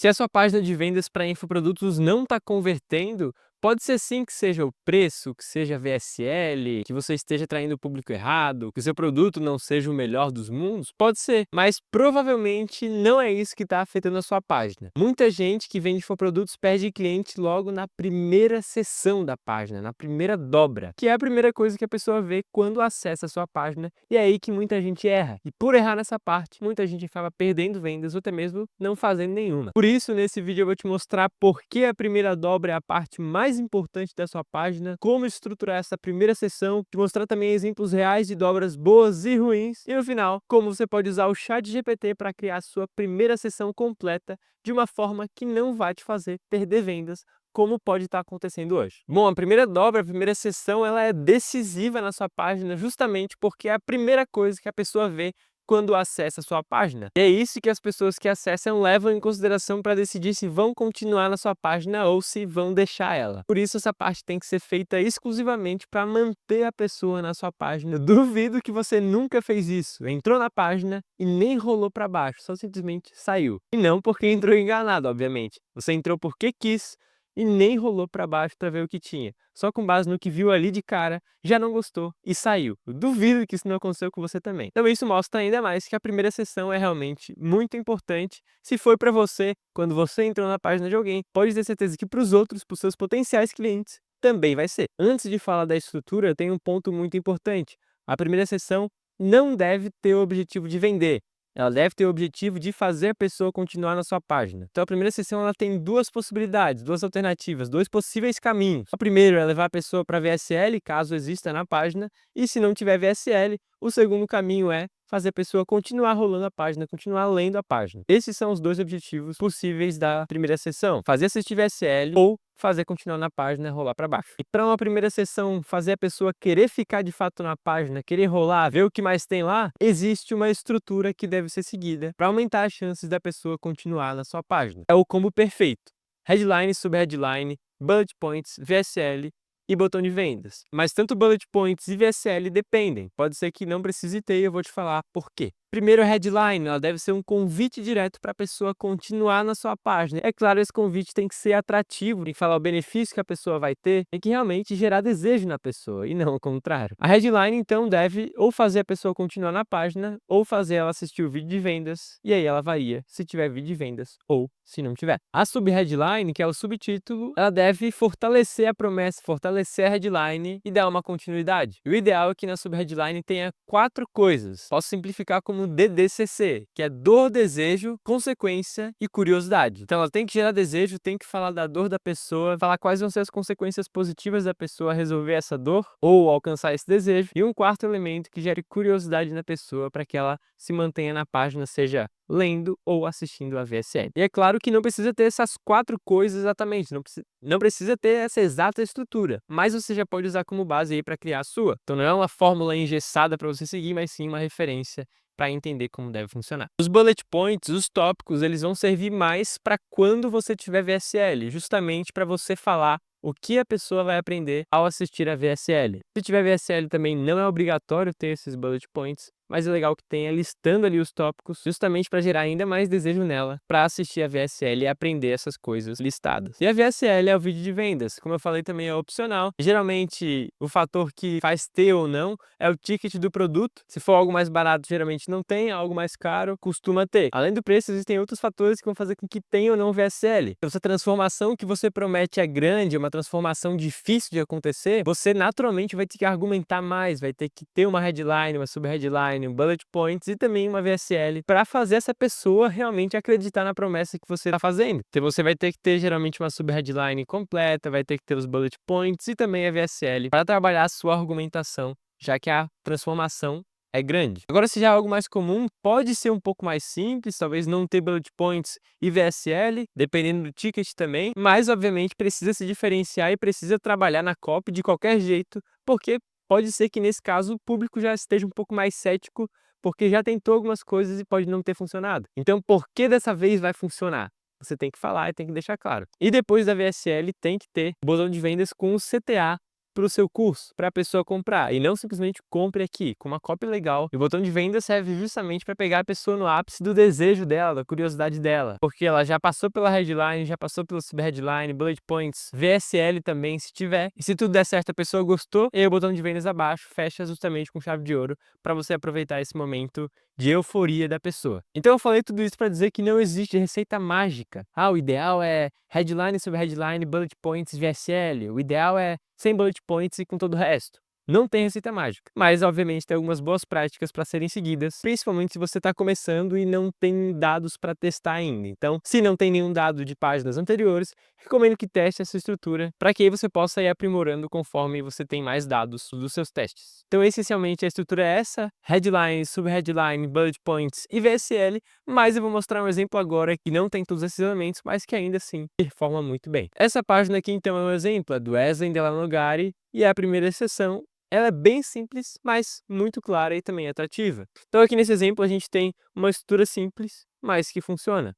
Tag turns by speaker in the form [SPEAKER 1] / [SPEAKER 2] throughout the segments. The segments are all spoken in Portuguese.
[SPEAKER 1] Se a sua página de vendas para infoprodutos não está convertendo, pode ser sim que seja o preço, que seja a VSL, que você esteja atraindo o público errado, que o seu produto não seja o melhor dos mundos, pode ser, mas provavelmente não é isso que está afetando a sua página. Muita gente que vende infoprodutos perde cliente logo na primeira sessão da página, na primeira dobra, que é a primeira coisa que a pessoa vê quando acessa a sua página, e é aí que muita gente erra. E por errar nessa parte, muita gente acaba perdendo vendas ou até mesmo não fazendo nenhuma. Por isso, nesse vídeo eu vou te mostrar por que a primeira dobra é a parte mais importante da sua página, como estruturar essa primeira sessão, te mostrar também exemplos reais de dobras boas e ruins, e no final, como você pode usar o ChatGPT para criar a sua primeira sessão completa de uma forma que não vai te fazer perder vendas, como pode estar acontecendo hoje. Bom, a primeira dobra, a primeira sessão, ela é decisiva na sua página justamente porque é a primeira coisa que a pessoa vê quando acessa a sua página. E é isso que as pessoas que acessam levam em consideração para decidir se vão continuar na sua página ou se vão deixar ela. Por isso essa parte tem que ser feita exclusivamente para manter a pessoa na sua página. Eu duvido que você nunca fez isso. Entrou na página e nem rolou para baixo, só simplesmente saiu. E não porque entrou enganado, obviamente. Você entrou porque quis e nem rolou para baixo para ver o que tinha. Só com base no que viu ali de cara, já não gostou e saiu. Eu duvido que isso não aconteceu com você também. Então isso mostra ainda mais que a primeira sessão é realmente muito importante. Se foi para você, quando você entrou na página de alguém, pode ter certeza que para os outros, para os seus potenciais clientes, também vai ser. Antes de falar da estrutura, tem um ponto muito importante. A primeira sessão não deve ter o objetivo de vender. Ela deve ter o objetivo de fazer a pessoa continuar na sua página. Então a primeira sessão ela tem duas possibilidades, duas alternativas, dois possíveis caminhos. O primeiro é levar a pessoa para VSL, caso exista na página, e se não tiver VSL, o segundo caminho é fazer a pessoa continuar rolando a página, continuar lendo a página. Esses são os dois objetivos possíveis da primeira sessão: fazer assistir VSL ou fazer continuar na página e rolar para baixo. E para uma primeira sessão fazer a pessoa querer ficar de fato na página, querer rolar, ver o que mais tem lá, existe uma estrutura que deve ser seguida para aumentar as chances da pessoa continuar na sua página. É o combo perfeito: headline, subheadline, bullet points, VSL e botão de vendas. Mas tanto bullet points e VSL dependem. Pode ser que não precise ter e eu vou te falar por quê. Primeiro, a headline, ela deve ser um convite direto para a pessoa continuar na sua página. É claro, esse convite tem que ser atrativo, tem que falar o benefício que a pessoa vai ter, tem que realmente gerar desejo na pessoa, e não o contrário. A headline, então, deve ou fazer a pessoa continuar na página, ou fazer ela assistir o vídeo de vendas, e aí ela varia se tiver vídeo de vendas ou se não tiver. A subheadline, que é o subtítulo, ela deve fortalecer a promessa, fortalecer a headline e dar uma continuidade. O ideal é que na subheadline tenha 4 coisas. Posso simplificar como DDCC, que é dor, desejo, consequência e curiosidade. Então ela tem que gerar desejo, tem que falar da dor da pessoa, falar quais vão ser as consequências positivas da pessoa resolver essa dor ou alcançar esse desejo, e um quarto elemento que gere curiosidade na pessoa para que ela se mantenha na página, seja lendo ou assistindo a VSL. E é claro que não precisa ter essas 4 coisas exatamente, não precisa ter essa exata estrutura, mas você já pode usar como base aí para criar a sua. Então não é uma fórmula engessada para você seguir, mas sim uma referência para entender como deve funcionar. Os bullet points, os tópicos, eles vão servir mais para quando você tiver VSL, justamente para você falar o que a pessoa vai aprender ao assistir a VSL. Se tiver VSL também não é obrigatório ter esses bullet points, mas é legal que tenha listando ali os tópicos, justamente para gerar ainda mais desejo nela para assistir a VSL e aprender essas coisas listadas. E a VSL é o vídeo de vendas, como eu falei, também é opcional. Geralmente o fator que faz ter ou não é o ticket do produto. Se for algo mais barato, geralmente não tem, algo mais caro costuma ter. Além do preço, existem outros fatores que vão fazer com que tenha ou não VSL. Então, se a transformação que você promete é grande, uma transformação difícil de acontecer, você naturalmente vai ter que argumentar mais, vai ter que ter uma headline, uma subheadline, um bullet points e também uma VSL para fazer essa pessoa realmente acreditar na promessa que você está fazendo. Então você vai ter que ter geralmente uma subheadline completa, vai ter que ter os bullet points e também a VSL para trabalhar a sua argumentação, já que a transformação é grande. Agora, se já é algo mais comum, pode ser um pouco mais simples, talvez não ter bullet points e VSL, dependendo do ticket também, mas obviamente precisa se diferenciar e precisa trabalhar na copy de qualquer jeito, porque pode ser que nesse caso o público já esteja um pouco mais cético, porque já tentou algumas coisas e pode não ter funcionado. Então, por que dessa vez vai funcionar? Você tem que falar e tem que deixar claro. E depois da VSL tem que ter botão de vendas com o CTA para o seu curso, para a pessoa comprar, e não simplesmente compre aqui, com uma copy legal. E o botão de venda serve justamente para pegar a pessoa no ápice do desejo dela, da curiosidade dela, porque ela já passou pela headline, já passou pela subheadline, bullet points, VSL também, se tiver. E se tudo der certo, a pessoa gostou, e aí o botão de vendas abaixo fecha justamente com chave de ouro para você aproveitar esse momento de euforia da pessoa. Então eu falei tudo isso para dizer que não existe receita mágica. O ideal é headline sobre headline, bullet points, VSL. O ideal é sem bullet points e com todo o resto. Não tem receita mágica, mas obviamente tem algumas boas práticas para serem seguidas, principalmente se você está começando e não tem dados para testar ainda. Então, se não tem nenhum dado de páginas anteriores, recomendo que teste essa estrutura para que aí você possa ir aprimorando conforme você tem mais dados dos seus testes. Então, essencialmente, a estrutura é essa: headline, subheadline, bullet points e VSL, mas eu vou mostrar um exemplo agora que não tem todos esses elementos, mas que ainda assim performa muito bem. Essa página aqui, então, é um exemplo, é do Wesley Delanogari, e é a primeira seção. Ela é bem simples, mas muito clara e também atrativa. Então aqui nesse exemplo a gente tem uma estrutura simples, mas que funciona.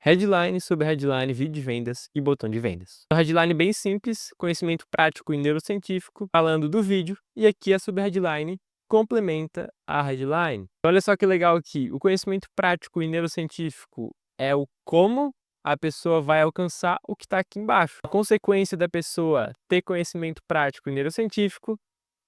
[SPEAKER 1] Headline, subheadline, vídeo de vendas e botão de vendas. A headline bem simples, conhecimento prático e neurocientífico, falando do vídeo, e aqui a subheadline complementa a headline. Olha só que legal aqui, o conhecimento prático e neurocientífico é o como a pessoa vai alcançar o que está aqui embaixo. A consequência da pessoa ter conhecimento prático e neurocientífico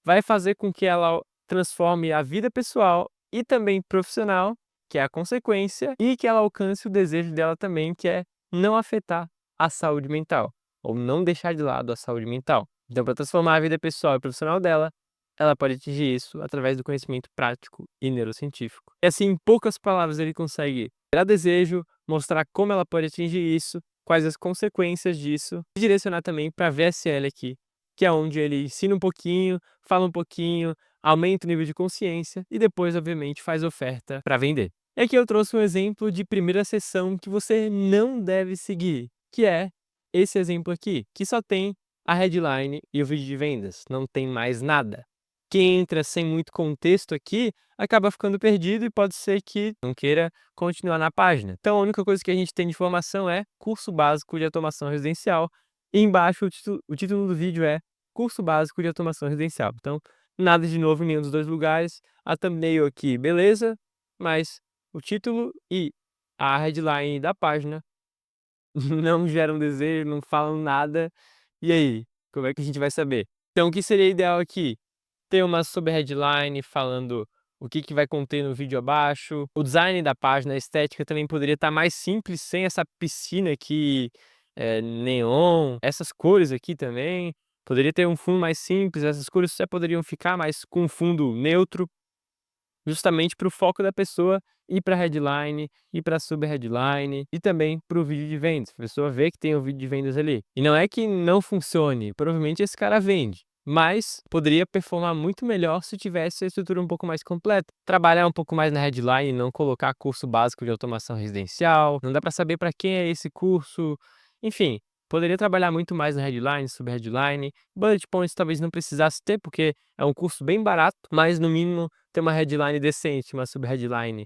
[SPEAKER 1] vai fazer com que ela transforme a vida pessoal e também profissional, que é a consequência, e que ela alcance o desejo dela também, que é não afetar a saúde mental, ou não deixar de lado a saúde mental. Então, para transformar a vida pessoal e profissional dela, ela pode atingir isso através do conhecimento prático e neurocientífico. E assim, em poucas palavras, ele consegue gerar desejo, mostrar como ela pode atingir isso, quais as consequências disso, e direcionar também para a VSL aqui, que é onde ele ensina um pouquinho, fala um pouquinho, aumenta o nível de consciência e depois, obviamente, faz oferta para vender. E aqui eu trouxe um exemplo de primeira sessão que você não deve seguir, que é esse exemplo aqui, que só tem a headline e o vídeo de vendas, não tem mais nada. Quem entra sem muito contexto aqui acaba ficando perdido e pode ser que não queira continuar na página. Então a única coisa que a gente tem de informação é curso básico de automação residencial. E embaixo o título do vídeo é Curso Básico de Automação Residencial. Então, nada de novo em nenhum dos dois lugares. A thumbnail aqui, beleza, mas o título e a headline da página não geram desejo, não falam nada. E aí, como é que a gente vai saber? Então, o que seria ideal aqui? Ter uma subheadline falando o que vai conter no vídeo abaixo. O design da página, a estética também poderia estar mais simples, sem essa piscina aqui, neon. Essas cores aqui também. Poderia ter um fundo mais simples, essas cores já poderiam ficar mais com um fundo neutro, justamente para o foco da pessoa ir para a headline, ir para a subheadline e também para o vídeo de vendas. A pessoa vê que tem um vídeo de vendas ali. E não é que não funcione, provavelmente esse cara vende, mas poderia performar muito melhor se tivesse a estrutura um pouco mais completa. Trabalhar um pouco mais na headline, não colocar curso básico de automação residencial, não dá para saber para quem é esse curso, enfim. Poderia trabalhar muito mais na headline, subheadline. Bullet points talvez não precisasse ter, porque é um curso bem barato, mas no mínimo ter uma headline decente, uma subheadline,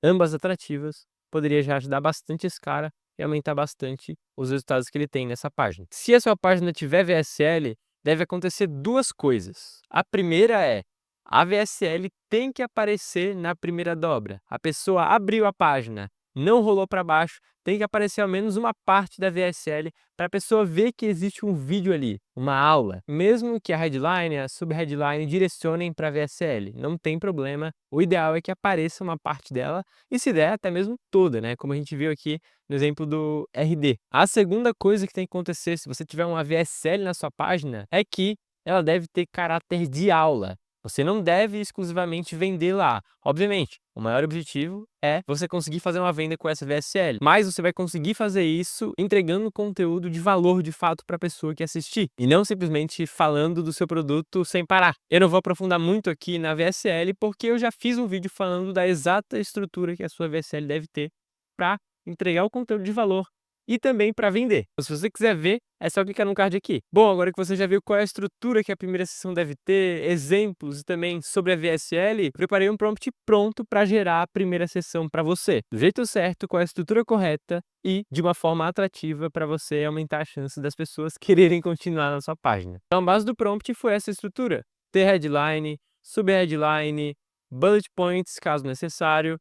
[SPEAKER 1] ambas atrativas, poderia já ajudar bastante esse cara e aumentar bastante os resultados que ele tem nessa página. Se a sua página tiver VSL, deve acontecer duas coisas. A primeira é, a VSL tem que aparecer na primeira dobra. A pessoa abriu a página, não rolou para baixo, tem que aparecer ao menos uma parte da VSL para a pessoa ver que existe um vídeo ali, uma aula. Mesmo que a headline e a subheadline direcionem para a VSL, não tem problema. O ideal é que apareça uma parte dela e, se der, até mesmo toda, né? Como a gente viu aqui no exemplo do RD. A segunda coisa que tem que acontecer se você tiver uma VSL na sua página é que ela deve ter caráter de aula. Você não deve exclusivamente vender lá. Obviamente, o maior objetivo é você conseguir fazer uma venda com essa VSL, mas você vai conseguir fazer isso entregando conteúdo de valor de fato para a pessoa que assistir, e não simplesmente falando do seu produto sem parar. Eu não vou aprofundar muito aqui na VSL, porque eu já fiz um vídeo falando da exata estrutura que a sua VSL deve ter para entregar o conteúdo de valor e também para vender. Então, se você quiser ver, é só clicar no card aqui. Bom, agora que você já viu qual é a estrutura que a primeira sessão deve ter, exemplos e também sobre a VSL, preparei um prompt pronto para gerar a primeira sessão para você, do jeito certo, com a estrutura correta e de uma forma atrativa para você aumentar a chance das pessoas quererem continuar na sua página. Então, a base do prompt foi essa estrutura: ter headline, subheadline, bullet points, caso necessário,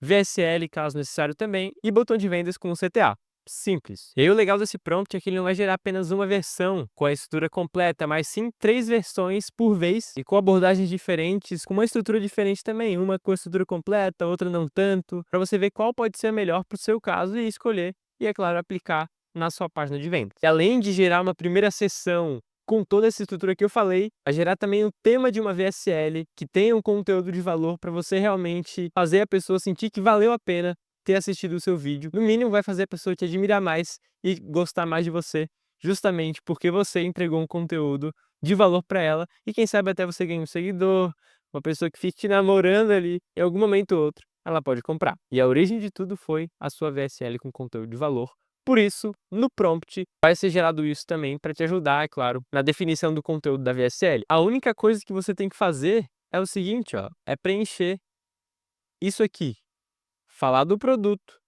[SPEAKER 1] VSL, caso necessário também, e botão de vendas com CTA. Simples. E aí o legal desse prompt é que ele não vai gerar apenas uma versão com a estrutura completa, mas sim 3 versões por vez e com abordagens diferentes, com uma estrutura diferente também, uma com a estrutura completa, outra não tanto, para você ver qual pode ser a melhor para o seu caso e escolher e, é claro, aplicar na sua página de vendas. E além de gerar uma primeira sessão com toda essa estrutura que eu falei, vai gerar também o tema de uma VSL que tenha um conteúdo de valor para você realmente fazer a pessoa sentir que valeu a pena ter assistido o seu vídeo. No mínimo, vai fazer a pessoa te admirar mais e gostar mais de você, justamente porque você entregou um conteúdo de valor para ela e quem sabe até você ganha um seguidor, uma pessoa que fique te namorando ali, em algum momento ou outro, ela pode comprar. E a origem de tudo foi a sua VSL com conteúdo de valor. Por isso, no prompt, vai ser gerado isso também para te ajudar, é claro, na definição do conteúdo da VSL. A única coisa que você tem que fazer é o seguinte, ó, é preencher isso aqui. Falar do produto,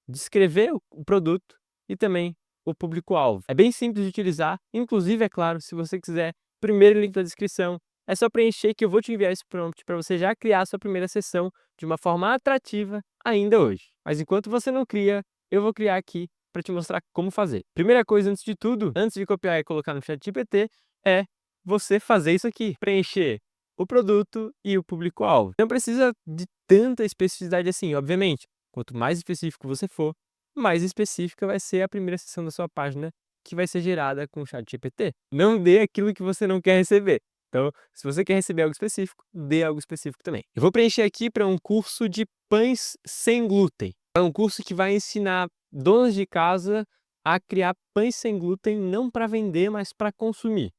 [SPEAKER 1] descrever o produto e também o público-alvo. É bem simples de utilizar, inclusive, é claro, se você quiser, primeiro link da descrição, é só preencher que eu vou te enviar esse prompt para você já criar a sua primeira sessão de uma forma atrativa ainda hoje. Mas enquanto você não cria, eu vou criar aqui para te mostrar como fazer. Primeira coisa, antes de tudo, antes de copiar e colocar no ChatGPT, é você fazer isso aqui, preencher o produto e o público-alvo. Não precisa de tanta especificidade assim, obviamente. Quanto mais específico você for, mais específica vai ser a primeira seção da sua página que vai ser gerada com o ChatGPT. Não dê aquilo que você não quer receber. Então, se você quer receber algo específico, dê algo específico também. Eu vou preencher aqui para um curso de pães sem glúten. É um curso que vai ensinar donas de casa a criar pães sem glúten não para vender, mas para consumir.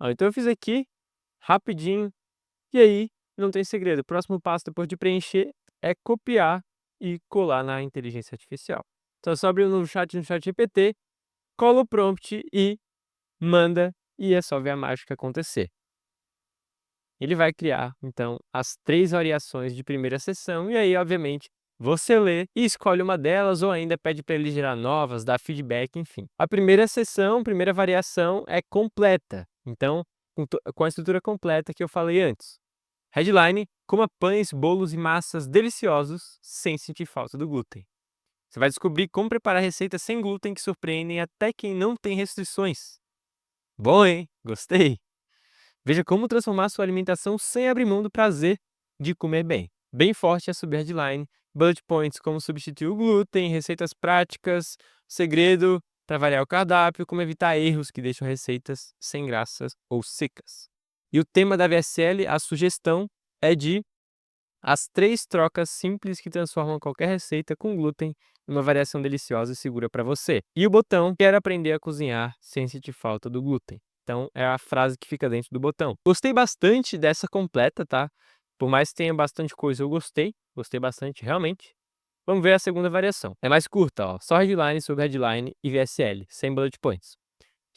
[SPEAKER 1] Então eu fiz aqui, rapidinho, e aí não tem segredo. O próximo passo depois de preencher é copiar e colar na inteligência artificial. Então é só abrir no chat GPT, cola o prompt e manda, e é só ver a mágica acontecer. Ele vai criar, então, as 3 variações de primeira sessão, e aí, obviamente, você lê e escolhe uma delas, ou ainda pede para ele gerar novas, dar feedback, enfim. A primeira sessão, primeira variação é completa, então, com a estrutura completa que eu falei antes. Headline: coma pães, bolos e massas deliciosos sem sentir falta do glúten. Você vai descobrir como preparar receitas sem glúten que surpreendem até quem não tem restrições. Bom, hein? Gostei! Veja como transformar sua alimentação sem abrir mão do prazer de comer bem. Bem forte a sub-headline, bullet points como substituir o glúten, receitas práticas, segredo para variar o cardápio, como evitar erros que deixam receitas sem graças ou secas. E o tema da VSL, a sugestão é de as 3 trocas simples que transformam qualquer receita com glúten numa variação deliciosa e segura para você. E o botão: quero aprender a cozinhar sem sentir falta do glúten. Então é a frase que fica dentro do botão. Gostei bastante dessa completa, tá? Por mais que tenha bastante coisa, eu gostei bastante realmente. Vamos ver a segunda variação. É mais curta, ó, só headline, subheadline e VSL, sem bullet points.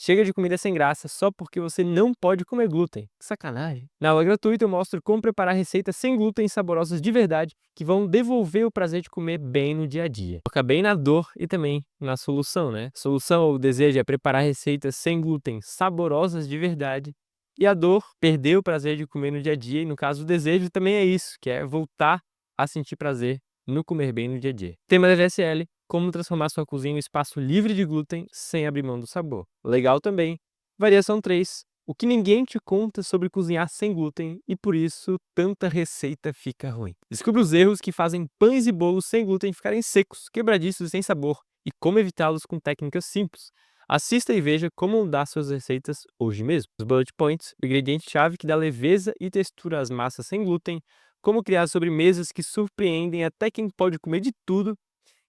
[SPEAKER 1] Chega de comida sem graça só porque você não pode comer glúten. Que sacanagem. Na aula gratuita eu mostro como preparar receitas sem glúten saborosas de verdade que vão devolver o prazer de comer bem no dia a dia. Foca bem na dor e também na solução, né? A solução ou o desejo é preparar receitas sem glúten saborosas de verdade. E a dor, perder o prazer de comer no dia a dia. E no caso o desejo também é isso, que é voltar a sentir prazer no comer bem no dia a dia. Tema da VSL: como transformar sua cozinha em um espaço livre de glúten sem abrir mão do sabor. Legal também. Variação 3. O que ninguém te conta sobre cozinhar sem glúten e por isso tanta receita fica ruim. Descubra os erros que fazem pães e bolos sem glúten ficarem secos, quebradiços e sem sabor e como evitá-los com técnicas simples. Assista e veja como mudar suas receitas hoje mesmo. Os bullet points: o ingrediente-chave que dá leveza e textura às massas sem glúten, como criar sobremesas que surpreendem até quem pode comer de tudo,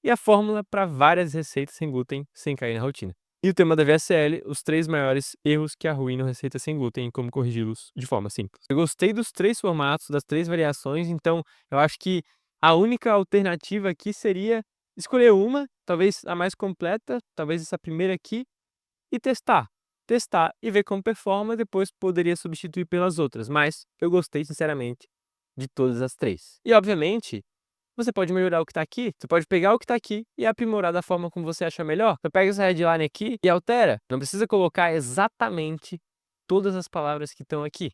[SPEAKER 1] e a fórmula para várias receitas sem glúten sem cair na rotina. E o tema da VSL: os 3 maiores erros que arruinam receitas sem glúten e como corrigi-los de forma simples. Eu gostei dos 3 formatos, das 3 variações, então eu acho que a única alternativa aqui seria escolher uma, talvez a mais completa, talvez essa primeira aqui, e testar. Testar e ver como performa, depois poderia substituir pelas outras, mas eu gostei sinceramente de todas as 3. E obviamente, você pode melhorar o que está aqui, você pode pegar o que está aqui e aprimorar da forma como você acha melhor. Você pega essa headline aqui e altera, não precisa colocar exatamente todas as palavras que estão aqui.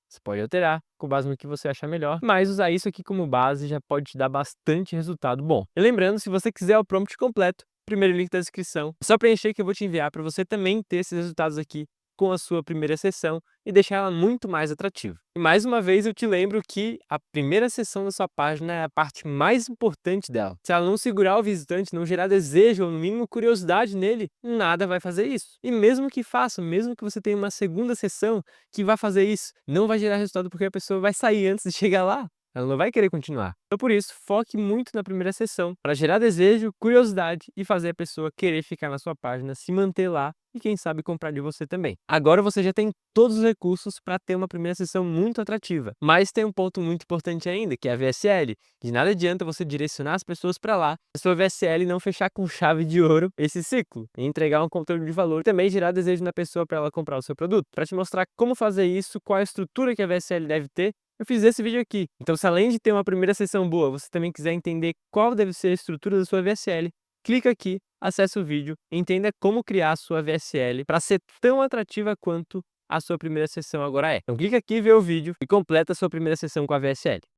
[SPEAKER 1] Você pode alterar com base no que você achar melhor, mas usar isso aqui como base já pode te dar bastante resultado bom. E lembrando, se você quiser o prompt completo, primeiro link da descrição, é só preencher que eu vou te enviar para você também ter esses resultados aqui com a sua primeira sessão e deixar ela muito mais atrativa. E mais uma vez eu te lembro que a primeira sessão da sua página é a parte mais importante dela. Se ela não segurar o visitante, não gerar desejo ou no mínimo curiosidade nele, nada vai fazer isso. E mesmo que faça, mesmo que você tenha uma segunda sessão que vai fazer isso, não vai gerar resultado porque a pessoa vai sair antes de chegar lá. Ela não vai querer continuar. Então, por isso, foque muito na primeira sessão para gerar desejo, curiosidade e fazer a pessoa querer ficar na sua página, se manter lá e, quem sabe, comprar de você também. Agora você já tem todos os recursos para ter uma primeira sessão muito atrativa. Mas tem um ponto muito importante ainda, que é a VSL. De nada adianta você direcionar as pessoas para lá, se a sua VSL não fechar com chave de ouro esse ciclo e entregar um conteúdo de valor e também gerar desejo na pessoa para ela comprar o seu produto. Para te mostrar como fazer isso, qual a estrutura que a VSL deve ter, eu fiz esse vídeo aqui. Então, se além de ter uma primeira sessão boa, você também quiser entender qual deve ser a estrutura da sua VSL, clica aqui, acessa o vídeo, entenda como criar a sua VSL para ser tão atrativa quanto a sua primeira sessão agora é. Então clica aqui, vê o vídeo e completa a sua primeira sessão com a VSL.